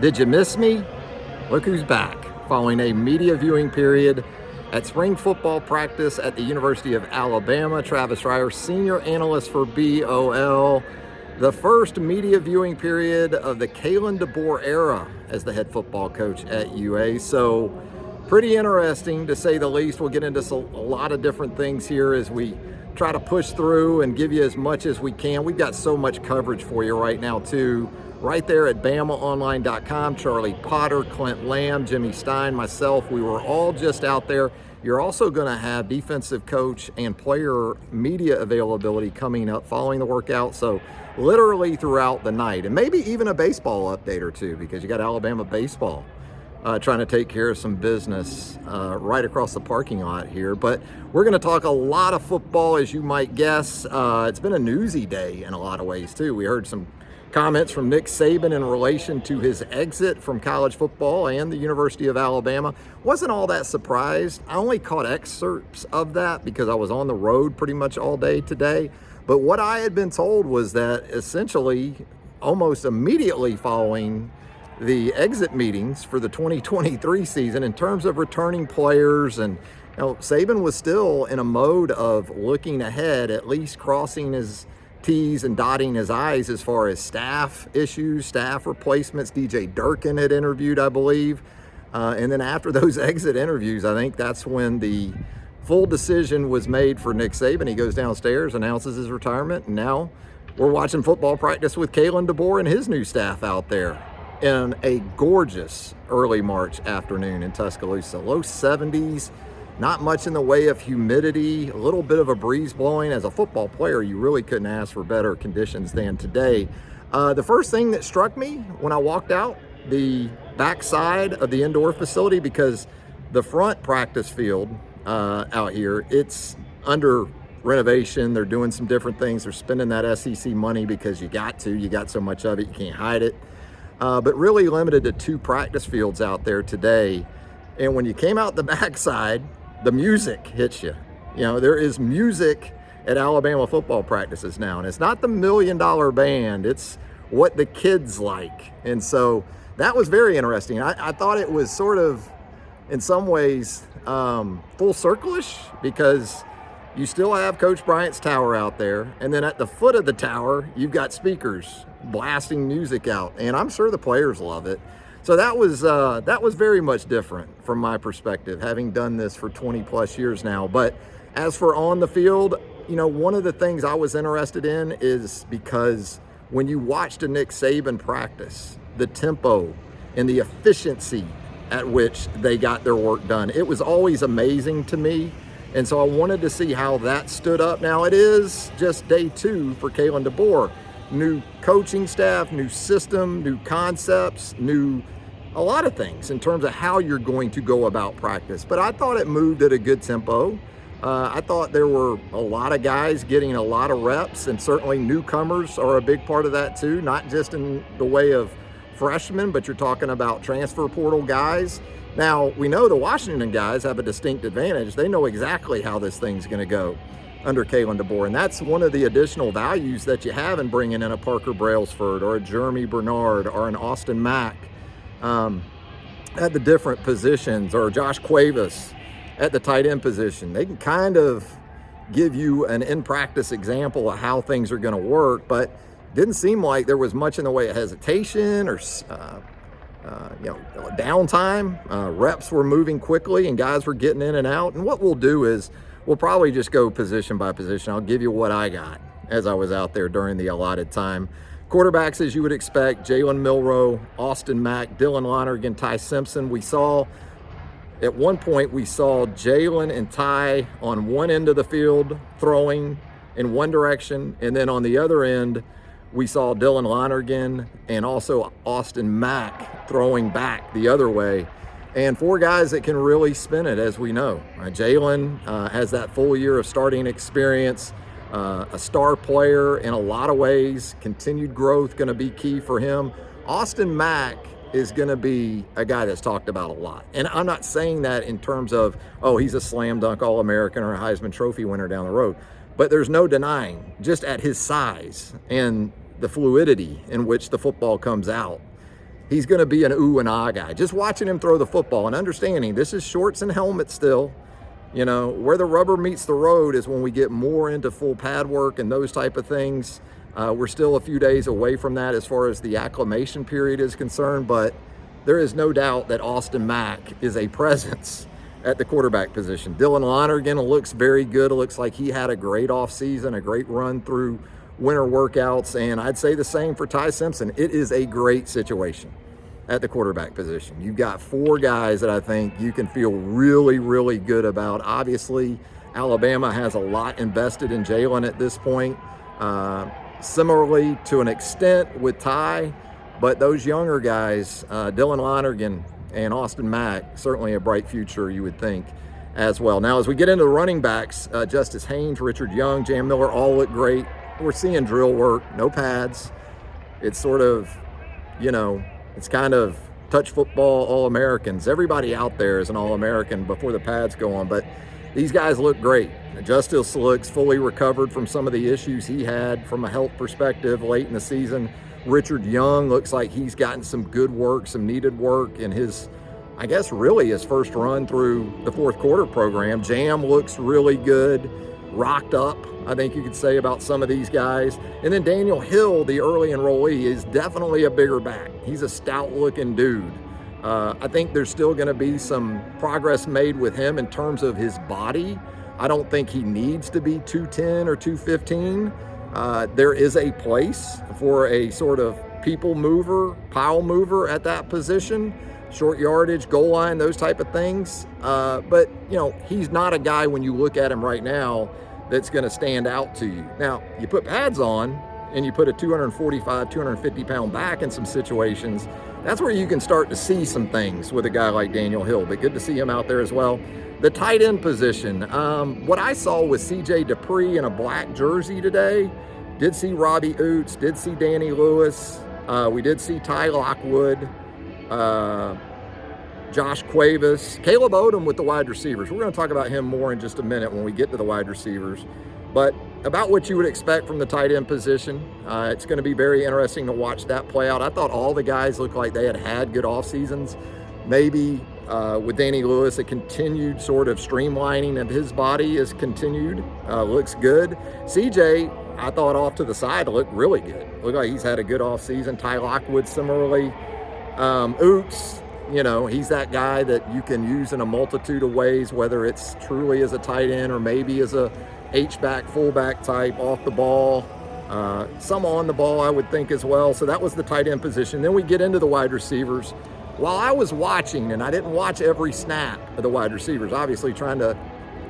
Did you miss me? Look who's back. Following a media viewing period at spring football practice at the University of Alabama, Travis Reier, senior analyst for BOL. The first media viewing period of the Kalen DeBoer era as the head football coach at UA. So pretty interesting to say the least. We'll get into a lot of different things here as we try to push through and give you as much as we can. We've got so much coverage for you right now too. Right there at BamaOnLine.com, Charlie Potter, Clint Lamb, Jimmy Stein, myself, we were all just out there. You're also going to have defensive coach and player media availability coming up following the workout. So literally throughout the night, and maybe even a baseball update or two, because you got Alabama baseball trying to take care of some business right across the parking lot here. But we're going to talk a lot of football, as you might guess. It's been a newsy day in a lot of ways too. We heard some comments from Nick Saban in relation to his exit from college football and the University of Alabama. Wasn't all that surprised. I only caught excerpts of that because I was on the road pretty much all day today. But what I had been told was that essentially almost immediately following the exit meetings for the 2023 season in terms of returning players, and Saban was still in a mode of looking ahead, at least crossing his T's and dotting his I's as far as staff issues, staff replacements. DJ Durkin had interviewed, I believe. And then after those exit interviews, I think that's when the full decision was made for Nick Saban. He goes downstairs, announces his retirement, and now we're watching football practice with Kalen DeBoer and his new staff out there in a gorgeous early March afternoon in Tuscaloosa. Low 70s. Not much in the way of humidity, a little bit of a breeze blowing. As a football player, you really couldn't ask for better conditions than today. The first thing that struck me when I walked out the backside of the indoor facility, because the front practice field out here, it's under renovation. They're doing some different things. They're spending that SEC money because you got so much of it, you can't hide it. But really limited to 2 practice fields out there today. And when you came out the backside, the music hits you. There is music at Alabama football practices now, and it's not the $1 million band, it's what the kids like. And so that was very interesting. I thought it was sort of, in some ways, full circle-ish, because you still have Coach Bryant's tower out there, and then at the foot of the tower, you've got speakers blasting music out, and I'm sure the players love it. So that was very much different from my perspective, having done this for 20 plus years now. But as for on the field, one of the things I was interested in is because when you watched a Nick Saban practice, the tempo and the efficiency at which they got their work done, it was always amazing to me. And so I wanted to see how that stood up. Now it is just day 2 for Kalen DeBoer. New coaching staff, new system, new concepts, a lot of things in terms of how you're going to go about practice. But I thought it moved at a good tempo. I thought there were a lot of guys getting a lot of reps, and certainly newcomers are a big part of that too, not just in the way of freshmen, but you're talking about transfer portal guys. Now, we know the Washington guys have a distinct advantage. They know exactly how this thing's going to go under Kalen DeBoer, and that's one of the additional values that you have in bringing in a Parker Brailsford or a Jeremy Bernard or an Austin Mack at the different positions, or Josh Cuevas at the tight end position. They can kind of give you an in-practice example of how things are going to work, but didn't seem like there was much in the way of hesitation or downtime. Reps were moving quickly and guys were getting in and out. And what we'll do is we'll probably just go position by position. I'll give you what I got as I was out there during the allotted time. Quarterbacks, as you would expect, Jalen Milroe, Austin Mack, Dylan Lonergan, Ty Simpson. At one point, we saw Jalen and Ty on one end of the field throwing in one direction, and then on the other end, we saw Dylan Lonergan and also Austin Mack throwing back the other way. And 4 guys that can really spin it, as we know. Jalen has that full year of starting experience, a star player in a lot of ways. Continued growth going to be key for him. Austin Mack is going to be a guy that's talked about a lot. And I'm not saying that in terms of, he's a slam dunk All-American or a Heisman Trophy winner down the road. But there's no denying, just at his size and the fluidity in which the football comes out, he's going to be an ooh and ah guy. Just watching him throw the football and understanding this is shorts and helmet still. You know, where the rubber meets the road is when we get more into full pad work and those type of things. We're still a few days away from that as far as the acclimation period is concerned, but there is no doubt that Austin Mack is a presence at the quarterback position. Dylan Lonergan looks very good. It looks like he had a great offseason, a great run through winter workouts, and I'd say the same for Ty Simpson. It is a great situation at the quarterback position. You've got 4 guys that I think you can feel really, really good about. Obviously, Alabama has a lot invested in Jalen at this point. Similarly, to an extent with Ty, but those younger guys, Dylan Lonergan and Austin Mack, certainly a bright future, you would think, as well. Now, as we get into the running backs, Justice Haynes, Richard Young, Jam Miller all look great. We're seeing drill work, no pads. It's sort of, you know, it's kind of touch football All-Americans. Everybody out there is an All-American before the pads go on, but these guys look great. Justice looks fully recovered from some of the issues he had from a health perspective late in the season. Richard Young looks like he's gotten some good work, some needed work in his, I guess, really his first run through the fourth quarter program. Jam looks really good, rocked up, I think you could say, about some of these guys. And then Daniel Hill, the early enrollee, is definitely a bigger back. He's a stout-looking dude. I think there's still going to be some progress made with him in terms of his body. I don't think he needs to be 210 or 215. There is a place for a sort of people mover, pile mover at that position, short yardage, goal line, those type of things. But, you know, he's not a guy when you look at him right now that's going to stand out to you. Now, you put pads on and you put a 245, 250 pound back in some situations, that's where you can start to see some things with a guy like Daniel Hill. But good to see him out there as well. The tight end position, what I saw was C.J. Dupree in a black jersey today. Did see Robbie Oots, did see Danny Lewis. We did see Ty Lockwood, Josh Cuevas, Caleb Odom with the wide receivers. We're going to talk about him more in just a minute when we get to the wide receivers. But about what you would expect from the tight end position. It's going to be very interesting to watch that play out. I thought all the guys looked like they had good off seasons. Maybe with Danny Lewis, a continued sort of streamlining of his body is continued. Looks good. CJ, I thought off to the side, looked really good. Looked like he's had a good off season. Ty Lockwood similarly. Oots, you know, he's that guy that you can use in a multitude of ways, whether it's truly as a tight end or maybe as a H-back, fullback type, off the ball. Some on the ball, I would think, as well. So that was the tight end position. Then we get into the wide receivers. While I was watching, and I didn't watch every snap of the wide receivers, obviously trying to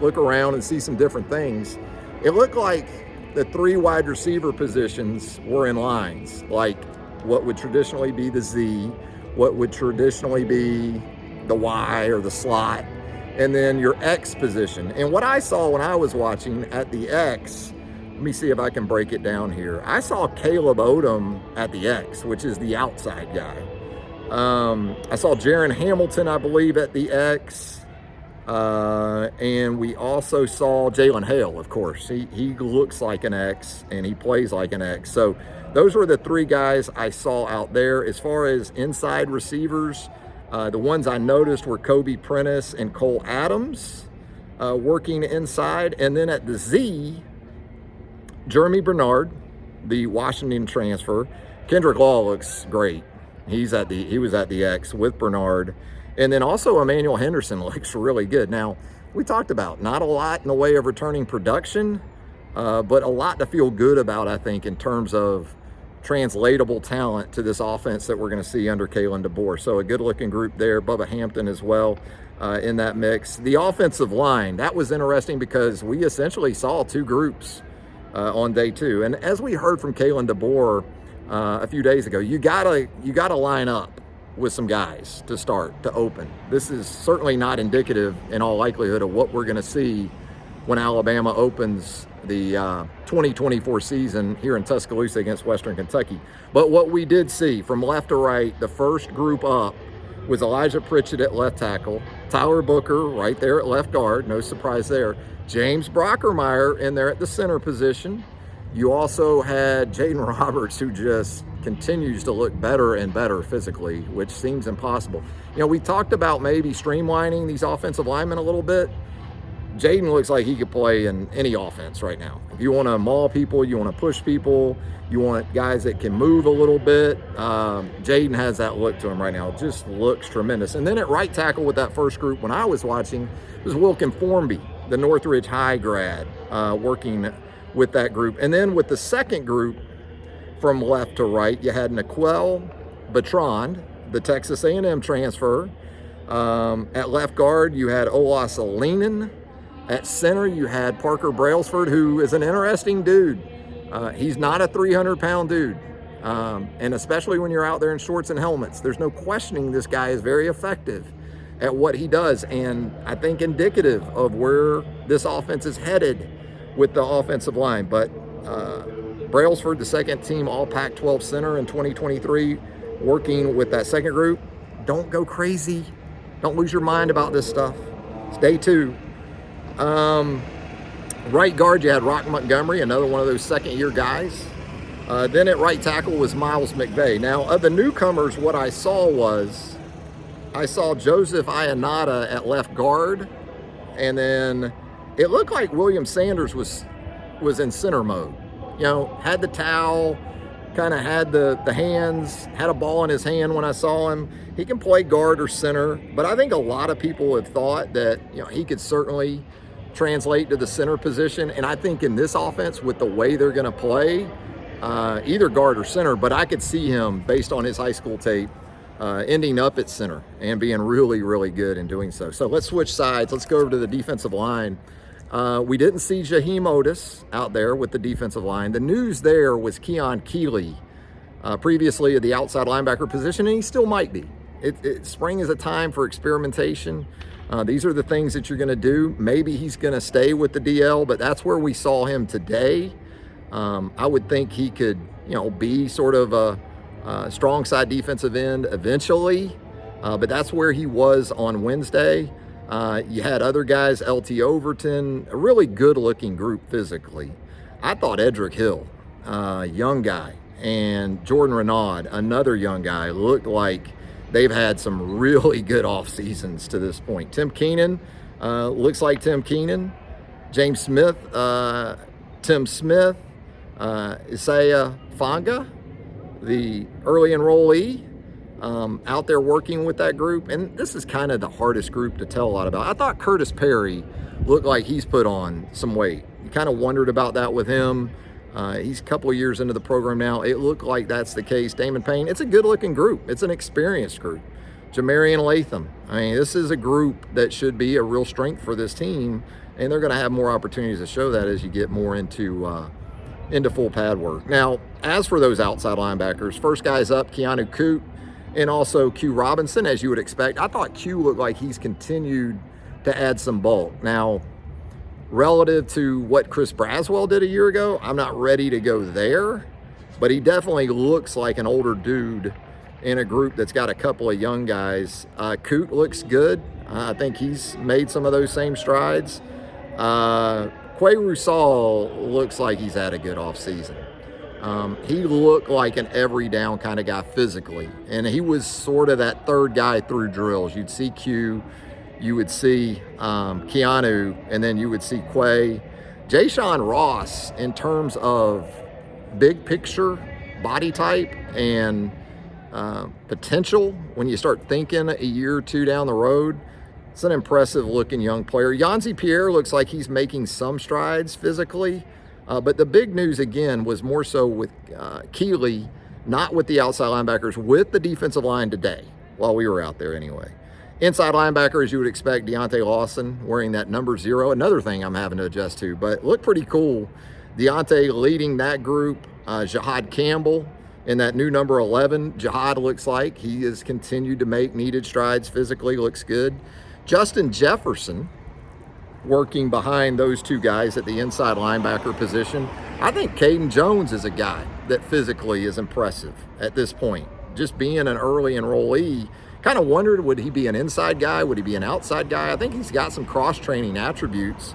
look around and see some different things, it looked like the 3 wide receiver positions were in lines, like what would traditionally be the Z, what would traditionally be the Y or the slot, and then your X position. And what I saw when I was watching at the X, let me see if I can break it down here. I saw Caleb Odom at the X, which is the outside guy. I saw Jaron Hamilton, I believe, at the X. And we also saw Jalen Hale, of course. He looks like an X, and he plays like an X. So those were the 3 guys I saw out there. As far as inside receivers, the ones I noticed were Kobe Prentice and Cole Adams working inside. And then at the Z, Jeremy Bernard, the Washington transfer. Kendrick Law looks great. He was at the X with Bernard. And then also Emmanuel Henderson looks really good. Now, we talked about not a lot in the way of returning production, but a lot to feel good about, I think, in terms of translatable talent to this offense that we're going to see under Kalen DeBoer. So a good-looking group there. Bubba Hampton as well in that mix. The offensive line, that was interesting because we essentially saw 2 groups on day 2. And as we heard from Kalen DeBoer a few days ago, you gotta line up with some guys to start, to open. This is certainly not indicative in all likelihood of what we're going to see when Alabama opens the 2024 season here in Tuscaloosa against Western Kentucky. But what we did see from left to right, the first group up was Elijah Pritchett at left tackle, Tyler Booker right there at left guard, no surprise there, James Brockermeyer in there at the center position. You also had Jaden Roberts, who just continues to look better and better physically, which seems impossible. You know, we talked about maybe streamlining these offensive linemen a little bit. Jaden looks like he could play in any offense right now. If you want to maul people, you want to push people, you want guys that can move a little bit, Jaden has that look to him right now. It just looks tremendous. And then at right tackle with that first group, when I was watching, it was Wilkin Formby, the Northridge High grad, working with that group. And then with the second group, from left to right, you had Naquel Bertrand, the Texas A&M transfer. At left guard, you had Olas Alinen. At center, you had Parker Brailsford, who is an interesting dude. He's not a 300-pound dude. And especially when you're out there in shorts and helmets, there's no questioning this guy is very effective at what he does. And I think indicative of where this offense is headed with the offensive line. But Brailsford, the second team All Pac-12 center in 2023, working with that second group. Don't go crazy. Don't lose your mind about this stuff. It's day 2. Right guard, you had Rock Montgomery, another one of those second-year guys. Then at right tackle was Miles McVay. Now, of the newcomers, what I saw Joseph Ionata at left guard, and then it looked like William Sanders was in center mode. You know, had the towel, kind of had the hands, had a ball in his hand when I saw him. He can play guard or center, but I think a lot of people have thought that, you know, he could certainly translate to the center position. And I think in this offense, with the way they're going to play, either guard or center, but I could see him, based on his high school tape, ending up at center and being really, really good in doing so. So let's switch sides. Let's go over to the defensive line. We didn't see Jaheim Otis out there with the defensive line. The news there was Keon Keeley, previously at the outside linebacker position, and he still might be. Spring is a time for experimentation. These are the things that you're going to do. Maybe he's going to stay with the DL, but that's where we saw him today. I would think he could, you know, be sort of a strong side defensive end eventually, but that's where he was on Wednesday. You had other guys, LT Overton, a really good-looking group physically. I thought Edric Hill, young guy, and Jordan Renaud, another young guy, looked like they've had some really good off seasons to this point. Tim Keenan looks like Tim Keenan. James Smith, Tim Smith, Isaiah Fanga, the early enrollee, out there working with that group. And this is kind of the hardest group to tell a lot about. I thought Curtis Perry looked like he's put on some weight. You kind of wondered about that with him. He's a couple of years into the program now. It looked like that's the case. Damon Payne, it's a good-looking group. It's an experienced group. Jamarian Latham, I mean, this is a group that should be a real strength for this team, and they're going to have more opportunities to show that as you get more into full pad work. Now, as for those outside linebackers, first guys up, Keanu Coote and also Q Robinson, as you would expect. I thought Q looked like he's continued to add some bulk. Now, relative to what Chris Braswell did a year ago, I'm not ready to go there, but he definitely looks like an older dude in a group that's got a couple of young guys. Coote looks good. I think he's made some of those same strides. Quay Rusal looks like he's had a good offseason. He looked like an every down kind of guy physically, and he was sort of that third guy through drills. You'd see Q, you would see Keanu, and then you would see Quay. Jayshon Ross, in terms of big picture body type and potential, when you start thinking a year or two down the road, it's an impressive looking young player. Yanzi Pierre looks like he's making some strides physically, but the big news again was more so with Keeley, not with the outside linebackers, with the defensive line today, while we were out there anyway. Inside linebacker, as you would expect, Deontay Lawson wearing that number 0. Another thing I'm having to adjust to, but looked pretty cool. Deontay leading that group. Jihad Campbell in that new number 11. Jihad looks like he has continued to make needed strides physically, looks good. Justin Jefferson working behind those two guys at the inside linebacker position. I think Caden Jones is a guy that physically is impressive at this point. Just being an early enrollee, kind of wondered, would he be an inside guy? Would he be an outside guy? I think he's got some cross-training attributes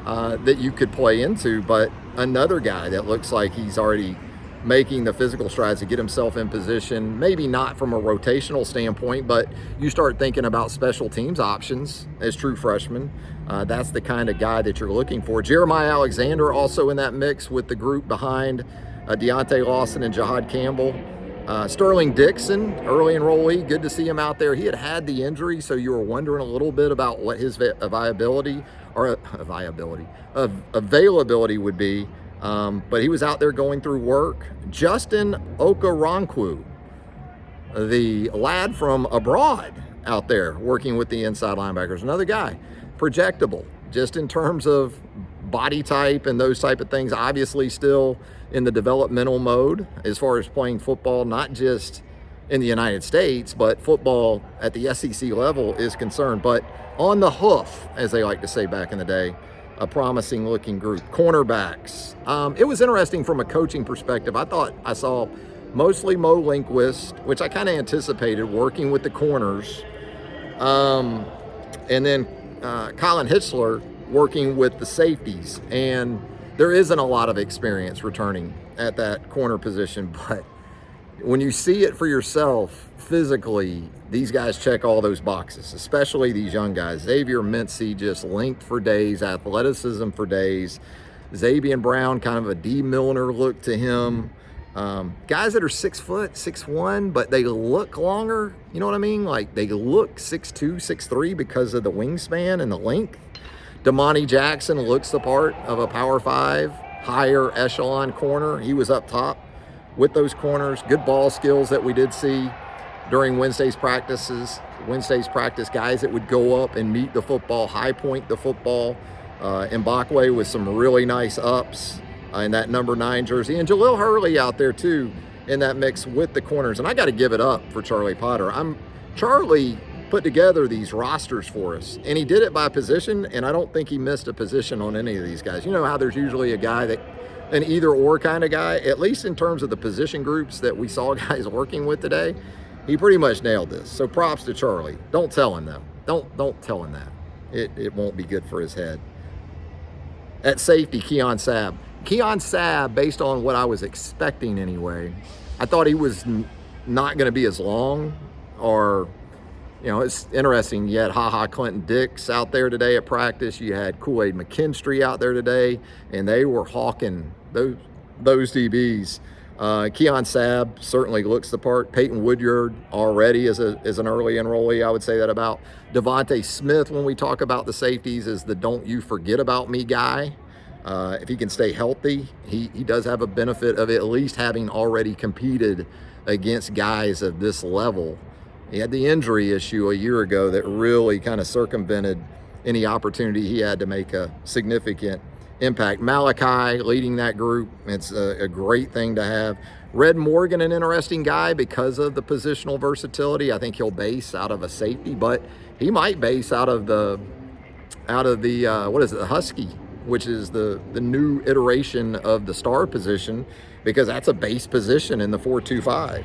that you could play into, but another guy that looks like he's already making the physical strides to get himself in position, maybe not from a rotational standpoint, but you start thinking about special teams options as true freshmen. That's the kind of guy that you're looking for. Jeremiah Alexander also in that mix with the group behind Deontay Lawson and Jahad Campbell. Sterling Dixon, early enrollee, good to see him out there. He had the injury, so you were wondering a little bit about what his availability would be. But he was out there going through work. Justin Okoronkwo, the lad from abroad out there working with the inside linebackers, another guy, projectable, just in terms of body type and those type of things, obviously still in the developmental mode as far as playing football, not just in the United States, but football at the SEC level is concerned. But on the hoof, as they like to say back in the day, a promising looking group. Cornerbacks. It was interesting from a coaching perspective. I thought I saw mostly Mo Lindquist, which I kind of anticipated, working with the corners. And then Colin Hitzler working with the safeties. And there isn't a lot of experience returning at that corner position, but when you see it for yourself physically, these guys check all those boxes, especially these young guys. Xavier Mincy, just length for days, athleticism for days. Xavier Brown, kind of a D. Milner look to him. Guys that are 6 foot, 6'1", but they look longer. You know what I mean? Like they look 6'2", 6'3" because of the wingspan and the length. Damani Jackson looks the part of a Power 5, higher echelon corner. He was up top with those corners. Good ball skills that we did see during Wednesday's practice, guys that would go up and meet the football, high point the football. Mbakwe with some really nice ups in that number 9 jersey. And Jalil Hurley out there too in that mix with the corners. And I got to give it up for Charlie Potter. Charlie put together these rosters for us, and he did it by position, and I don't think he missed a position on any of these guys. You know how there's usually a guy that an either-or kind of guy, at least in terms of the position groups that we saw guys working with today. He pretty much nailed this. So props to Charlie. Don't tell him though. Don't tell him that. It won't be good for his head. At safety, Keon Sabb. Keon Sabb, based on what I was expecting anyway, I thought he was not going to be as long. Or, you know, it's interesting. You had HaHa Clinton Dix out there today at practice. You had Kool-Aid McKinstry out there today, and they were hawking those DBs. Keon Sabb certainly looks the part. Peyton Woodyard already is an early enrollee. I would say that about. Devontae Smith, when we talk about the safeties, is the don't you forget about me guy. If he can stay healthy, he does have a benefit of at least having already competed against guys of this level. He had the injury issue a year ago that really kind of circumvented any opportunity he had to make a significant impact. Malachi leading that group, it's a great thing to have. Red Morgan, an interesting guy because of the positional versatility. I think he'll base out of a safety, but he might base out of the the Husky, which is the new iteration of the star position, because that's a base position in the 4-2-5.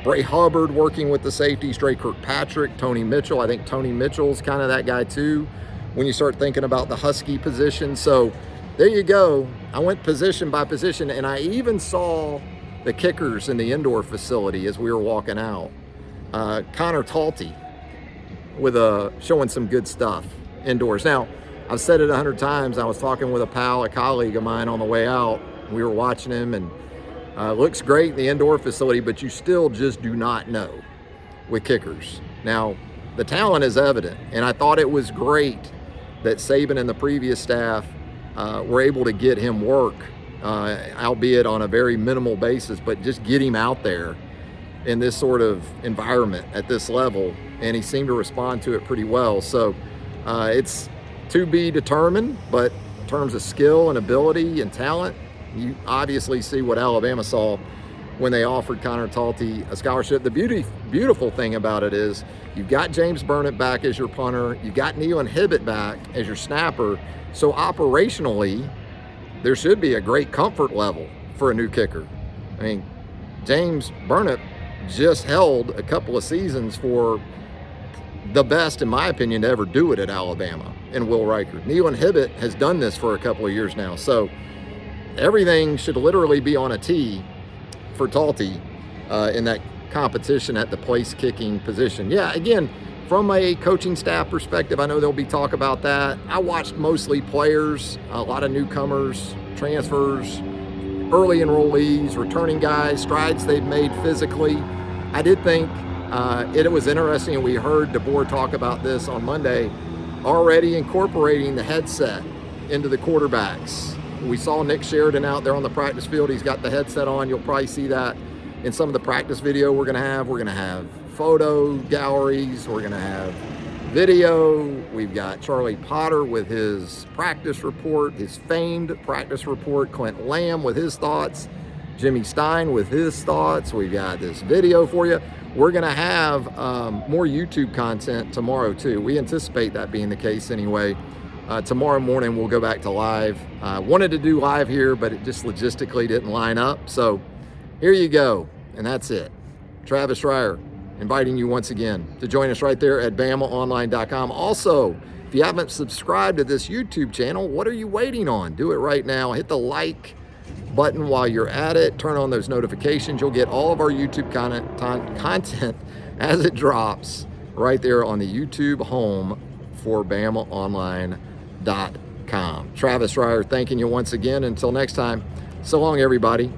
Bray Hubbard working with the safeties, Dre Kirkpatrick, Tony Mitchell. I think Tony Mitchell's kind of that guy too when you start thinking about the Husky position. So there you go. I went position by position, and I even saw the kickers in the indoor facility as we were walking out. Connor Talty with showing some good stuff indoors. Now, I've said it 100 times. I was talking with a colleague of mine on the way out. We were watching him, and looks great in the indoor facility, but you still just do not know with kickers. Now, the talent is evident, and I thought it was great that Saban and the previous staff were able to get him work, albeit on a very minimal basis, but just get him out there in this sort of environment at this level, and he seemed to respond to it pretty well. So it's to be determined, but in terms of skill and ability and talent, you obviously see what Alabama saw when they offered Connor Talty a scholarship. The beautiful thing about it is you've got James Burnett back as your punter. You've got Neil Hibbett back as your snapper. So operationally, there should be a great comfort level for a new kicker. I mean, James Burnett just held a couple of seasons for the best, in my opinion, to ever do it at Alabama, and Will Reichard. Neil Hibbett has done this for a couple of years now. So everything should literally be on a tee for Talty in that competition at the place kicking position. Yeah, again, from a coaching staff perspective, I know there'll be talk about that. I watched mostly players, a lot of newcomers, transfers, early enrollees, returning guys, strides they've made physically. I did think it was interesting, and we heard DeBoer talk about this on Monday, already incorporating the headset into the quarterbacks. We saw Nick Sheridan out there on the practice field. He's got the headset on. You'll probably see that in some of the practice video we're going to have. We're going to have photo galleries. We're going to have video. We've got Charlie Potter with his practice report, his famed practice report. Clint Lamb with his thoughts. Jimmy Stein with his thoughts. We've got this video for you. We're going to have more YouTube content tomorrow too. We anticipate that being the case anyway. Tomorrow morning we'll go back to live. Wanted to do live here, but it just logistically didn't line up. So here you go, and that's it. Travis Reier inviting you once again to join us right there at BamaOnLine.com. Also, if you haven't subscribed to this YouTube channel, what are you waiting on? Do it right now. Hit the like button while you're at it. Turn on those notifications. You'll get all of our YouTube content as it drops right there on the YouTube home for BamaOnline.com. Travis Reier thanking you once again. Until next time, so long, everybody.